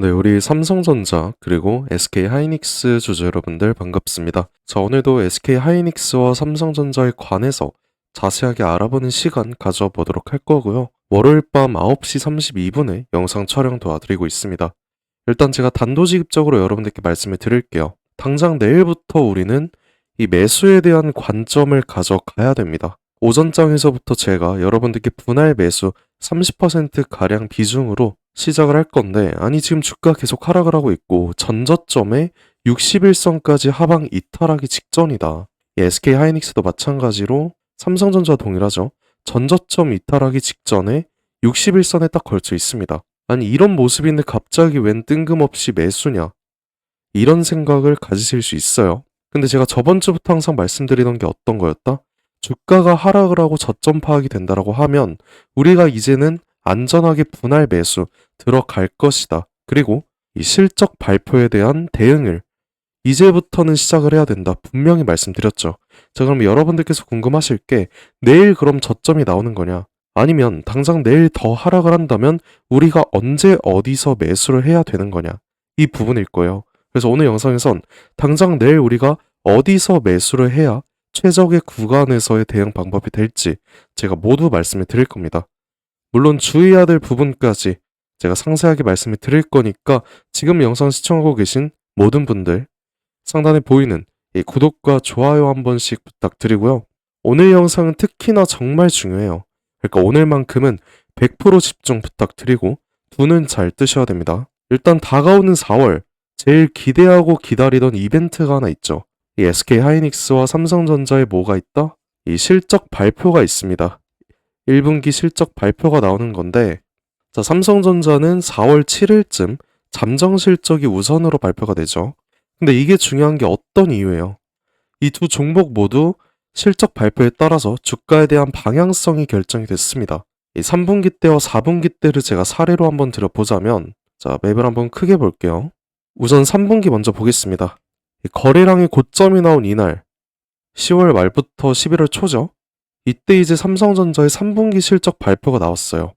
네, 우리 삼성전자 그리고 SK하이닉스 주주 여러분들 반갑습니다. 자, 오늘도 SK하이닉스와 삼성전자에 관해서 자세하게 알아보는 시간 가져보도록 할 거고요. 월요일 밤 9시 32분에 영상 촬영 도와드리고 있습니다. 일단 제가 단도직입적으로 여러분들께 말씀을 드릴게요. 당장 내일부터 우리는 이 매수에 대한 관점을 가져가야 됩니다. 오전장에서부터 제가 여러분들께 분할 매수 30%가량 비중으로 시작을 할 건데, 아니 지금 주가 계속 하락을 하고 있고 전저점에 61선까지 하방 이탈하기 직전이다. SK 하이닉스도 마찬가지로 삼성전자 동일하죠. 전저점 이탈하기 직전에 61선에 딱 걸쳐 있습니다. 아니 이런 모습인데 갑자기 웬 뜬금없이 매수냐, 이런 생각을 가지실 수 있어요. 근데 제가 저번 주부터 항상 말씀드리던 게 어떤 거였다? 주가가 하락을 하고 저점 파악이 된다라고 하면 우리가 이제는 안전하게 분할 매수 들어갈 것이다. 그리고 이 실적 발표에 대한 대응을 이제부터는 시작을 해야 된다. 분명히 말씀드렸죠. 자, 그럼 여러분들께서 궁금하실 게 내일 그럼 저점이 나오는 거냐? 아니면 당장 내일 더 하락을 한다면 우리가 언제 어디서 매수를 해야 되는 거냐? 이 부분일 거예요. 그래서 오늘 영상에선 당장 내일 우리가 어디서 매수를 해야 최적의 구간에서의 대응 방법이 될지 제가 모두 말씀을 드릴 겁니다. 물론 주의해야 될 부분까지 제가 상세하게 말씀을 드릴 거니까 지금 영상 시청하고 계신 모든 분들 상단에 보이는 이 구독과 좋아요 한 번씩 부탁드리고요. 오늘 영상은 특히나 정말 중요해요. 그러니까 오늘만큼은 100% 집중 부탁드리고 두 눈 잘 뜨셔야 됩니다. 일단 다가오는 4월 제일 기대하고 기다리던 이벤트가 하나 있죠. 이 SK 하이닉스와 삼성전자에 뭐가 있다? 이 실적 발표가 있습니다. 1분기 실적 발표가 나오는 건데, 자, 삼성전자는 4월 7일쯤 잠정 실적이 우선으로 발표가 되죠. 근데 이게 중요한 게 어떤 이유예요? 이 두 종목 모두 실적 발표에 따라서 주가에 대한 방향성이 결정이 됐습니다. 이 3분기 때와 4분기 때를 제가 사례로 한번 들어보자면, 자, 맵을 한번 크게 볼게요. 우선 3분기 먼저 보겠습니다. 이 거래량의 고점이 나온 이날, 10월 말부터 11월 초죠. 이때 이제 삼성전자의 3분기 실적 발표가 나왔어요.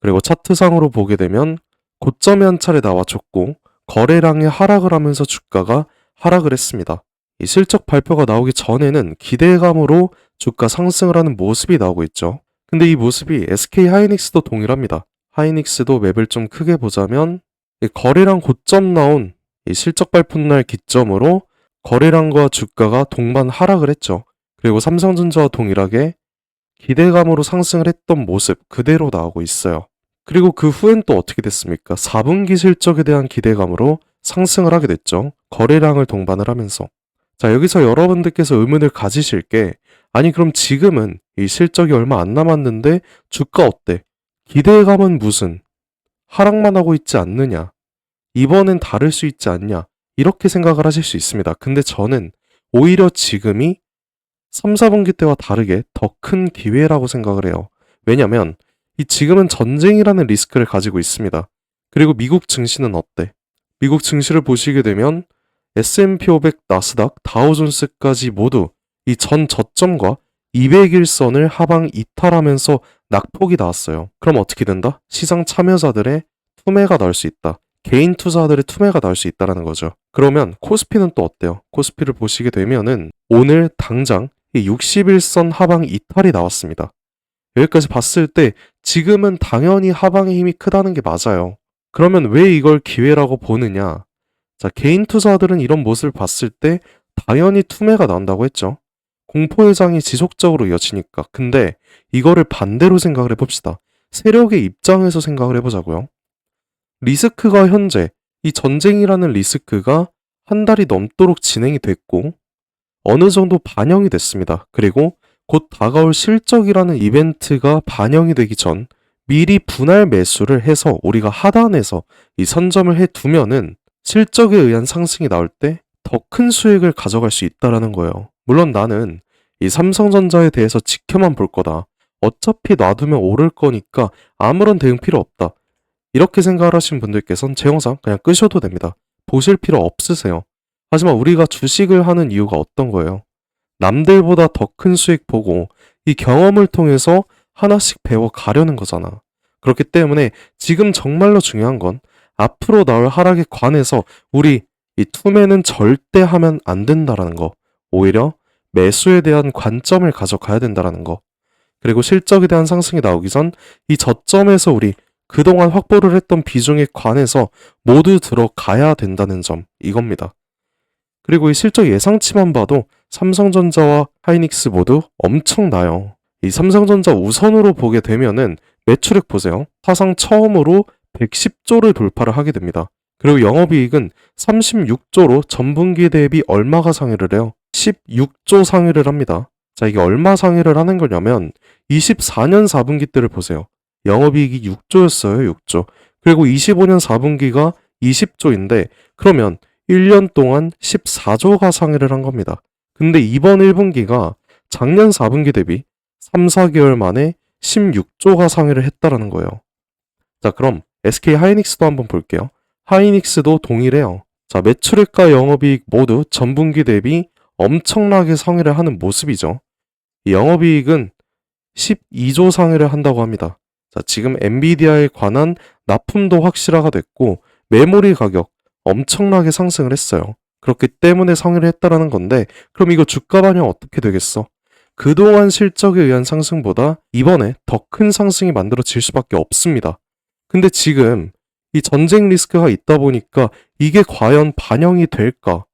그리고 차트상으로 보게 되면 고점이 한 차례 나와줬고 거래량이 하락을 하면서 주가가 하락을 했습니다. 이 실적 발표가 나오기 전에는 기대감으로 주가 상승을 하는 모습이 나오고 있죠. 근데 이 모습이 SK 하이닉스도 동일합니다. 하이닉스도 맵을 좀 크게 보자면 이 거래량 고점 나온 이 실적 발표 날 기점으로 거래량과 주가가 동반 하락을 했죠. 그리고 삼성전자와 동일하게 기대감으로 상승을 했던 모습 그대로 나오고 있어요. 그리고 그 후엔 또 어떻게 됐습니까? 4분기 실적에 대한 기대감으로 상승을 하게 됐죠. 거래량을 동반을 하면서. 자, 여기서 여러분들께서 의문을 가지실 게, 아니 그럼 지금은 이 실적이 얼마 안 남았는데 주가 어때? 기대감은 무슨? 하락만 하고 있지 않느냐? 이번엔 다를 수 있지 않냐? 이렇게 생각을 하실 수 있습니다. 근데 저는 오히려 지금이 3, 4분기 때와 다르게 더 큰 기회라고 생각을 해요. 왜냐면 이 지금은 전쟁이라는 리스크를 가지고 있습니다. 그리고 미국 증시는 어때? 미국 증시를 보시게 되면 S&P 500, 나스닥, 다우존스까지 모두 이 전 저점과 200일선을 하방 이탈하면서 낙폭이 나왔어요. 그럼 어떻게 된다? 시장 참여자들의 투매가 나올 수 있다. 개인 투자들의 투매가 나올 수 있다는 거죠. 그러면 코스피는 또 어때요? 코스피를 보시게 되면은 오늘 당장 이 61선 하방 이탈이 나왔습니다. 여기까지 봤을 때 지금은 당연히 하방의 힘이 크다는 게 맞아요. 그러면 왜 이걸 기회라고 보느냐? 자, 개인 투자들은 이런 모습을 봤을 때 당연히 투매가 나온다고 했죠. 공포 회장이 지속적으로 이어지니까. 근데 이거를 반대로 생각을 해봅시다. 세력의 입장에서 생각을 해보자고요. 리스크가 현재 이 전쟁이라는 리스크가 한 달이 넘도록 진행이 됐고 어느 정도 반영이 됐습니다. 그리고 곧 다가올 실적이라는 이벤트가 반영이 되기 전 미리 분할 매수를 해서 우리가 하단에서 이 선점을 해두면은 실적에 의한 상승이 나올 때 더 큰 수익을 가져갈 수 있다라는 거예요. 물론 나는 이 삼성전자에 대해서 지켜만 볼 거다. 어차피 놔두면 오를 거니까 아무런 대응 필요 없다. 이렇게 생각을 하신 분들께선 제 영상 그냥 끄셔도 됩니다. 보실 필요 없으세요. 하지만 우리가 주식을 하는 이유가 어떤 거예요? 남들보다 더 큰 수익 보고 이 경험을 통해서 하나씩 배워 가려는 거잖아. 그렇기 때문에 지금 정말로 중요한 건 앞으로 나올 하락에 관해서 우리 이 투매는 절대 하면 안 된다라는 거. 오히려 매수에 대한 관점을 가져가야 된다라는 거. 그리고 실적에 대한 상승이 나오기 전 이 저점에서 우리 그동안 확보를 했던 비중에 관해서 모두 들어가야 된다는 점. 이겁니다. 그리고 이 실적 예상치만 봐도 삼성전자와 하이닉스 모두 엄청나요. 이 삼성전자 우선으로 보게 되면은 매출액 보세요. 사상 처음으로 110조를 돌파를 하게 됩니다. 그리고 영업이익은 36조로 전분기 대비 얼마가 상회를 해요? 16조 상회를 합니다. 자, 이게 얼마 상회를 하는 거냐면 24년 4분기 때를 보세요. 영업이익이 6조였어요, 6조. 그리고 25년 4분기가 20조인데 그러면 1년 동안 14조가 상회를 한 겁니다. 근데 이번 1분기가 작년 4분기 대비 3, 4개월 만에 16조가 상회를 했다라는 거예요. 자, 그럼 SK 하이닉스도 한번 볼게요. 하이닉스도 동일해요. 자, 매출액과 영업이익 모두 전분기 대비 엄청나게 상회를 하는 모습이죠. 이 영업이익은 12조 상회를 한다고 합니다. 자, 지금 엔비디아에 관한 납품도 확실화가 됐고 메모리 가격 엄청나게 상승을 했어요. 그렇기 때문에 상회를 했다라는 건데 그럼 이거 주가 반영 어떻게 되겠어? 그동안 실적에 의한 상승보다 이번에 더 큰 상승이 만들어질 수밖에 없습니다. 근데 지금 이 전쟁 리스크가 있다 보니까 이게 과연 반영이 될까?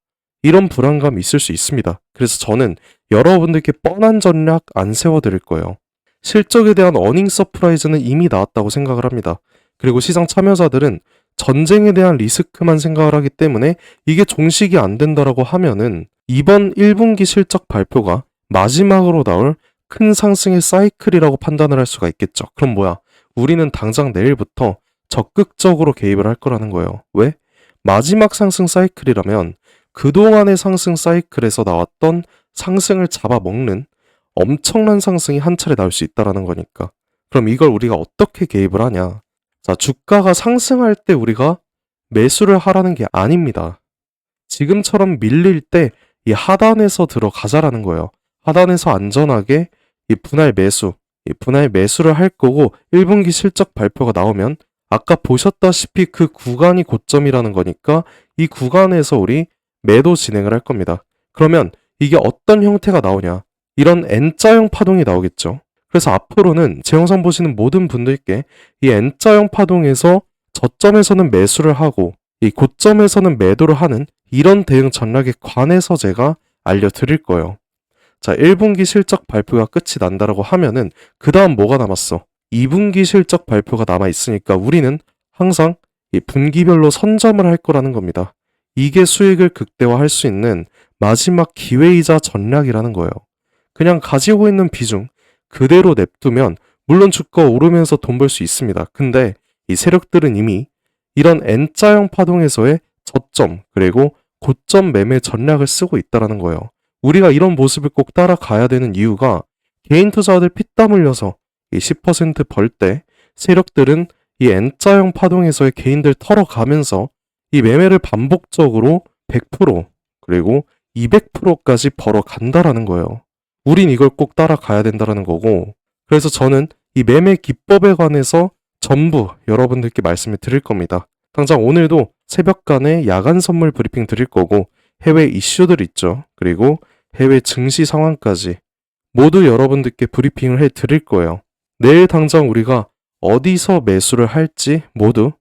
이런 불안감이 있을 수 있습니다. 그래서 저는 여러분들께 뻔한 전략 안 세워드릴 거예요. 실적에 대한 어닝 서프라이즈는 이미 나왔다고 생각을 합니다. 그리고 시장 참여자들은 전쟁에 대한 리스크만 생각을 하기 때문에 이게 종식이 안 된다라고 하면은 이번 1분기 실적 발표가 마지막으로 나올 큰 상승의 사이클이라고 판단을 할 수가 있겠죠. 그럼 뭐야? 우리는 당장 내일부터 적극적으로 개입을 할 거라는 거예요. 왜? 마지막 상승 사이클이라면 그동안의 상승 사이클에서 나왔던 상승을 잡아먹는 엄청난 상승이 한 차례 나올 수 있다라는 거니까. 그럼 이걸 우리가 어떻게 개입을 하냐? 자, 주가가 상승할 때 우리가 매수를 하라는 게 아닙니다. 지금처럼 밀릴 때 이 하단에서 들어가자라는 거예요. 하단에서 안전하게 이 분할 매수를 할 거고 1분기 실적 발표가 나오면 아까 보셨다시피 그 구간이 고점이라는 거니까 이 구간에서 우리 매도 진행을 할 겁니다. 그러면 이게 어떤 형태가 나오냐? 이런 N자형 파동이 나오겠죠. 그래서 앞으로는 제 영상 보시는 모든 분들께 이 N자형 파동에서 저점에서는 매수를 하고 이 고점에서는 매도를 하는 이런 대응 전략에 관해서 제가 알려드릴 거예요. 자, 1분기 실적 발표가 끝이 난다라고 하면은 그 다음 뭐가 남았어? 2분기 실적 발표가 남아있으니까 우리는 항상 이 분기별로 선점을 할 거라는 겁니다. 이게 수익을 극대화할 수 있는 마지막 기회이자 전략이라는 거예요. 그냥 가지고 있는 비중 그대로 냅두면 물론 주가 오르면서 돈 벌 수 있습니다. 근데 이 세력들은 이미 이런 N자형 파동에서의 저점 그리고 고점 매매 전략을 쓰고 있다는 거예요. 우리가 이런 모습을 꼭 따라가야 되는 이유가 개인 투자자들 피땀 흘려서 이 10% 벌 때 세력들은 이 N자형 파동에서의 개인들 털어가면서 이 매매를 반복적으로 100% 그리고 200%까지 벌어간다라는 거예요. 우린 이걸 꼭 따라가야 된다라는 거고 그래서 저는 이 매매 기법에 관해서 전부 여러분들께 말씀을 드릴 겁니다. 당장 오늘도 새벽간에 야간 선물 브리핑 드릴 거고 해외 이슈들 있죠. 그리고 해외 증시 상황까지 모두 여러분들께 브리핑을 해 드릴 거예요. 내일 당장 우리가 어디서 매수를 할지 모두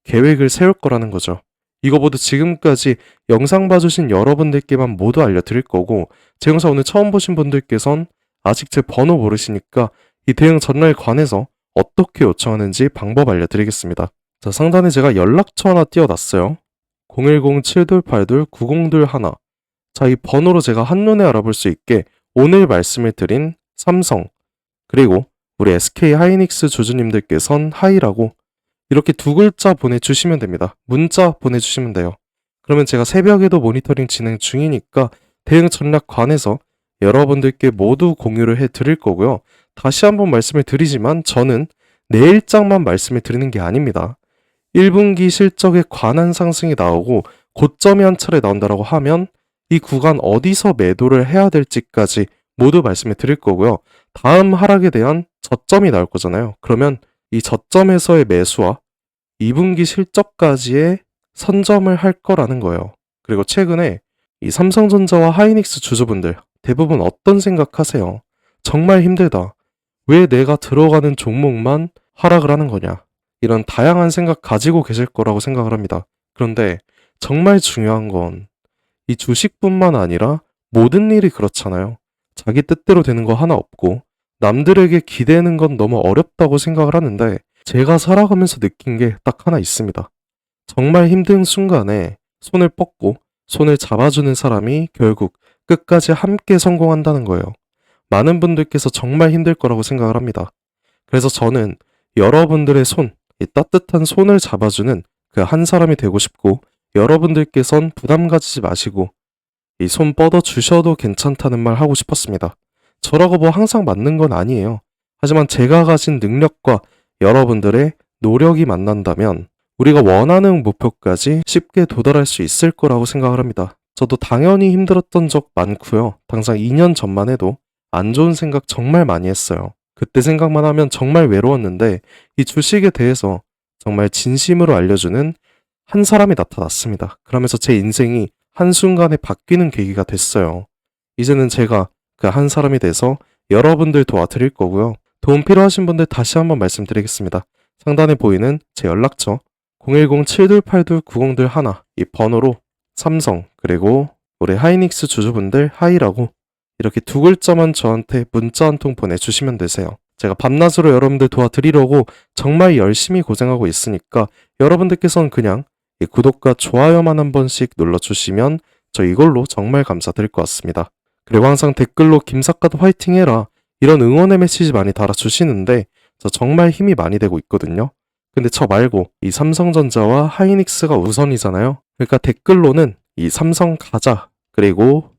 계획을 세울 거라는 거죠. 이거 모두 지금까지 영상 봐주신 여러분들께만 모두 알려드릴 거고 제 영상 오늘 처음 보신 분들께선 아직 제 번호 모르시니까 이 대응 전략에 관해서 어떻게 요청하는지 방법 알려드리겠습니다. 자, 상단에 제가 연락처 하나 띄워놨어요. 010-728-9021. 자, 이 번호로 제가 한눈에 알아볼 수 있게 오늘 말씀을 드린 삼성 그리고 우리 SK 하이닉스 주주님들께선 하이라고 이렇게 두 글자 보내주시면 됩니다. 문자 보내주시면 돼요. 그러면 제가 새벽에도 모니터링 진행 중이니까 대응 전략 관해서 여러분들께 모두 공유를 해드릴 거고요. 다시 한번 말씀을 드리지만 저는 내일장만 말씀을 드리는 게 아닙니다. 1분기 실적에 관한 상승이 나오고 고점이 한 차례 나온다고 하면 이 구간 어디서 매도를 해야 될지까지 모두 말씀을 드릴 거고요. 다음 하락에 대한 저점이 나올 거잖아요. 그러면 이 저점에서의 매수와 2분기 실적까지의 선점을 할 거라는 거예요. 그리고 최근에 이 삼성전자와 하이닉스 주주분들 대부분 어떤 생각하세요? 정말 힘들다. 왜 내가 들어가는 종목만 하락을 하는 거냐? 이런 다양한 생각 가지고 계실 거라고 생각을 합니다. 그런데 정말 중요한 건 이 주식뿐만 아니라 모든 일이 그렇잖아요. 자기 뜻대로 되는 거 하나 없고 남들에게 기대는 건 너무 어렵다고 생각을 하는데 제가 살아가면서 느낀 게 딱 하나 있습니다. 정말 힘든 순간에 손을 뻗고 손을 잡아주는 사람이 결국 끝까지 함께 성공한다는 거예요. 많은 분들께서 정말 힘들 거라고 생각을 합니다. 그래서 저는 여러분들의 손, 이 따뜻한 손을 잡아주는 그 한 사람이 되고 싶고 여러분들께선 부담 가지지 마시고 이 손 뻗어 주셔도 괜찮다는 말 하고 싶었습니다. 저라고 뭐 항상 맞는 건 아니에요. 하지만 제가 가진 능력과 여러분들의 노력이 만난다면 우리가 원하는 목표까지 쉽게 도달할 수 있을 거라고 생각을 합니다. 저도 당연히 힘들었던 적 많고요. 당장 2년 전만 해도 안 좋은 생각 정말 많이 했어요. 그때 생각만 하면 정말 외로웠는데 이 주식에 대해서 정말 진심으로 알려주는 한 사람이 나타났습니다. 그러면서 제 인생이 한순간에 바뀌는 계기가 됐어요. 이제는 제가 그 한 사람이 돼서 여러분들 도와드릴 거고요. 도움 필요하신 분들 다시 한번 말씀드리겠습니다. 상단에 보이는 제 연락처 010-7282-9021 이 번호로 삼성 그리고 우리 하이닉스 주주분들 하이라고 이렇게 두 글자만 저한테 문자 한 통 보내주시면 되세요. 제가 밤낮으로 여러분들 도와드리려고 정말 열심히 고생하고 있으니까 여러분들께서는 그냥 이 구독과 좋아요만 한 번씩 눌러주시면 저 이걸로 정말 감사드릴 것 같습니다. 그리고 항상 댓글로 김사과도 화이팅 해라 이런 응원의 메시지 많이 달아주시는데 저 정말 힘이 많이 되고 있거든요. 근데 저 말고 이 삼성전자와 하이닉스가 우선이잖아요. 그러니까 댓글로는 이 삼성 가자 그리고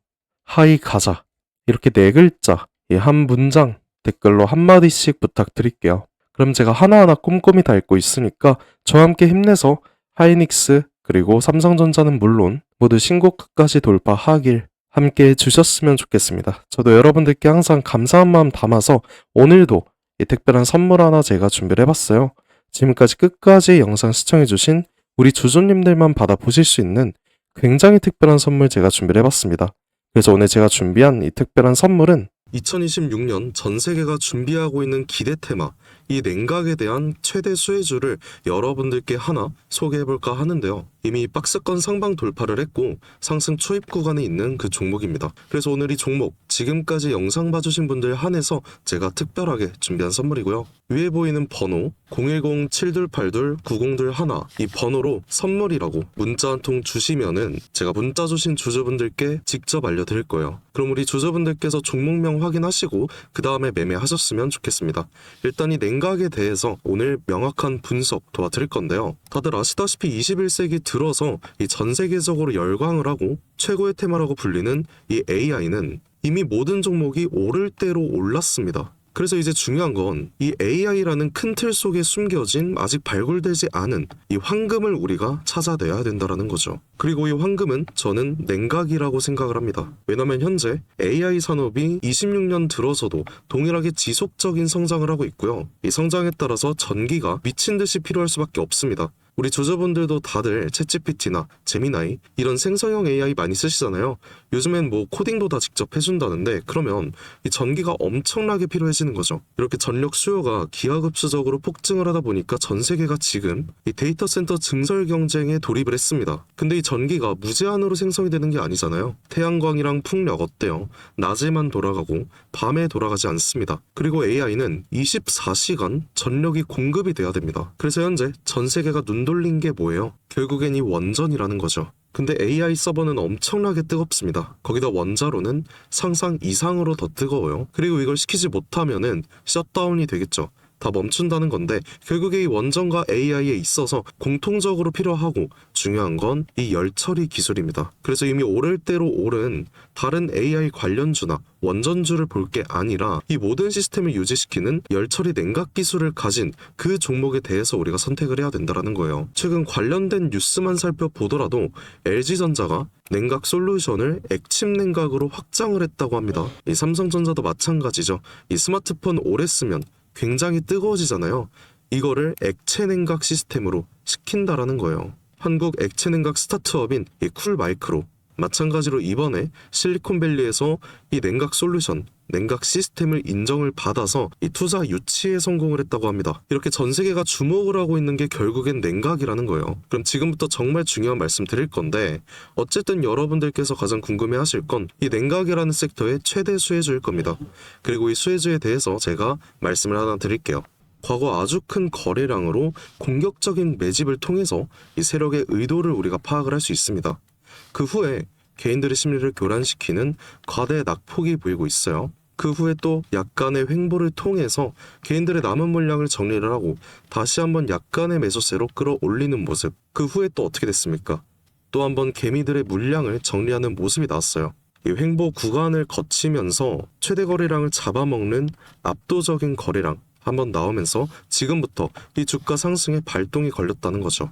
하이 가자 이렇게 네 글자 이 한 문장 댓글로 한마디씩 부탁드릴게요. 그럼 제가 하나하나 꼼꼼히 다 읽고 있으니까 저와 함께 힘내서 하이닉스 그리고 삼성전자는 물론 모두 신고가까지 돌파하길 함께 해주셨으면 좋겠습니다. 저도 여러분들께 항상 감사한 마음 담아서 오늘도 이 특별한 선물 하나 제가 준비를 해봤어요. 지금까지 끝까지 영상 시청해주신 우리 주주님들만 받아보실 수 있는 굉장히 특별한 선물 제가 준비를 해봤습니다. 그래서 오늘 제가 준비한 이 특별한 선물은 2026년 전 세계가 준비하고 있는 기대 테마 이 냉각에 대한 최대 수혜주를 여러분들께 하나 소개해볼까 하는데요. 이미 박스권 상방 돌파를 했고 상승 초입 구간에 있는 그 종목입니다. 그래서 오늘 이 종목 지금까지 영상 봐주신 분들 한해서 제가 특별하게 준비한 선물이고요. 위에 보이는 번호 010-7282-9021 이 번호로 선물이라고 문자 한 통 주시면은 제가 문자 주신 주주분들께 직접 알려드릴 거예요. 그럼 우리 주주분들께서 종목명 확인하시고 그 다음에 매매하셨으면 좋겠습니다. 일단 이 냉각에 대해서 오늘 명확한 분석 도와드릴 건데요. 다들 아시다시피 21세기 들어서 이 전 세계적으로 열광을 하고 최고의 테마라고 불리는 이 AI는 이미 모든 종목이 오를 대로 올랐습니다. 그래서 이제 중요한 건 이 AI라는 큰 틀 속에 숨겨진 아직 발굴되지 않은 이 황금을 우리가 찾아내야 된다는 거죠. 그리고 이 황금은 저는 냉각이라고 생각을 합니다. 왜냐면 현재 AI 산업이 26년 들어서도 동일하게 지속적인 성장을 하고 있고요. 이 성장에 따라서 전기가 미친 듯이 필요할 수밖에 없습니다. 우리 주주분들도 다들 챗GPT나 제미나이 이런 생성형 AI 많이 쓰시잖아요. 요즘엔 뭐 코딩도 다 직접 해준다는데 그러면 이 전기가 엄청나게 필요해지는 거죠. 이렇게 전력 수요가 기하급수적으로 폭증을 하다 보니까 전 세계가 지금 이 데이터 센터 증설 경쟁에 돌입을 했습니다. 근데 이 전기가 무제한으로 생성이 되는 게 아니잖아요. 태양광이랑 풍력 어때요? 낮에만 돌아가고 밤에 돌아가지 않습니다. 그리고 AI는 24시간 전력이 공급이 돼야 됩니다. 그래서 현재 전 세계가 눈 돌린 게 뭐예요? 결국엔 이 원전이라는 거죠. 근데 AI 서버는 엄청나게 뜨겁습니다. 거기다 원자로는 상상 이상으로 더 뜨거워요. 그리고 이걸 시키지 못하면은 셧다운이 되겠죠. 다 멈춘다는 건데 결국에 이 원전과 AI에 있어서 공통적으로 필요하고 중요한 건 이 열처리 기술입니다. 그래서 이미 오를 대로 오른 다른 AI 관련주나 원전주를 볼 게 아니라 이 모든 시스템을 유지시키는 열처리 냉각 기술을 가진 그 종목에 대해서 우리가 선택을 해야 된다는 거예요. 최근 관련된 뉴스만 살펴보더라도 LG전자가 냉각 솔루션을 액침 냉각으로 확장을 했다고 합니다. 이 삼성전자도 마찬가지죠. 이 스마트폰 오래 쓰면 굉장히 뜨거워지잖아요. 이거를 액체 냉각 시스템으로 시킨다라는 거예요. 한국 액체 냉각 스타트업인 이 쿨마이크로, 마찬가지로 이번에 실리콘밸리에서 이 냉각 솔루션, 냉각 시스템을 인정을 받아서 이 투자 유치에 성공을 했다고 합니다. 이렇게 전 세계가 주목을 하고 있는 게 결국엔 냉각이라는 거예요. 그럼 지금부터 정말 중요한 말씀 드릴 건데, 어쨌든 여러분들께서 가장 궁금해하실 건 이 냉각이라는 섹터의 최대 수혜주일 겁니다. 그리고 이 수혜주에 대해서 제가 말씀을 하나 드릴게요. 과거 아주 큰 거래량으로 공격적인 매집을 통해서 이 세력의 의도를 우리가 파악을 할 수 있습니다. 그 후에 개인들의 심리를 교란시키는 과대 낙폭이 보이고 있어요. 그 후에 또 약간의 횡보를 통해서 개인들의 남은 물량을 정리를 하고 다시 한번 약간의 매수세로 끌어올리는 모습. 그 후에 또 어떻게 됐습니까? 또 한번 개미들의 물량을 정리하는 모습이 나왔어요. 이 횡보 구간을 거치면서 최대 거래량을 잡아먹는 압도적인 거래량 한번 나오면서 지금부터 이 주가 상승에 발동이 걸렸다는 거죠.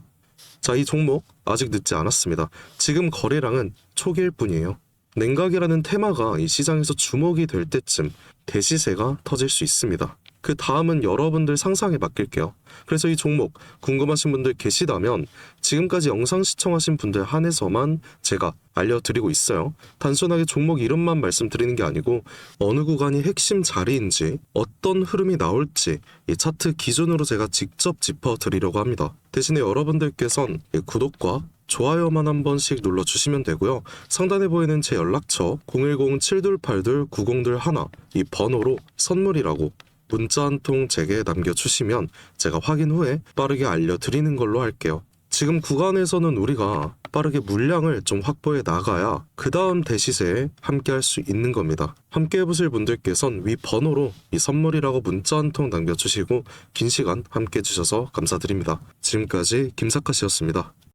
자, 이 종목 아직 늦지 않았습니다. 지금 거래량은 초기일 뿐이에요. 냉각이라는 테마가 이 시장에서 주목이 될 때쯤 대시세가 터질 수 있습니다. 그 다음은 여러분들 상상에 맡길게요. 그래서 이 종목 궁금하신 분들 계시다면 지금까지 영상 시청하신 분들 한해서만 제가 알려드리고 있어요. 단순하게 종목 이름만 말씀드리는 게 아니고 어느 구간이 핵심 자리인지 어떤 흐름이 나올지 이 차트 기준으로 제가 직접 짚어드리려고 합니다. 대신에 여러분들께선 이 구독과 좋아요만 한 번씩 눌러주시면 되고요. 상단에 보이는 제 연락처 010-7282-9021 이 번호로 선물이라고 문자 한 통 제게 남겨주시면 제가 확인 후에 빠르게 알려드리는 걸로 할게요. 지금 구간에서는 우리가 빠르게 물량을 좀 확보해 나가야 그 다음 대시세에 함께 할 수 있는 겁니다. 함께 해보실 분들께선 위 번호로 이 선물이라고 문자 한 통 남겨주시고 긴 시간 함께 해주셔서 감사드립니다. 지금까지 김사카씨였습니다.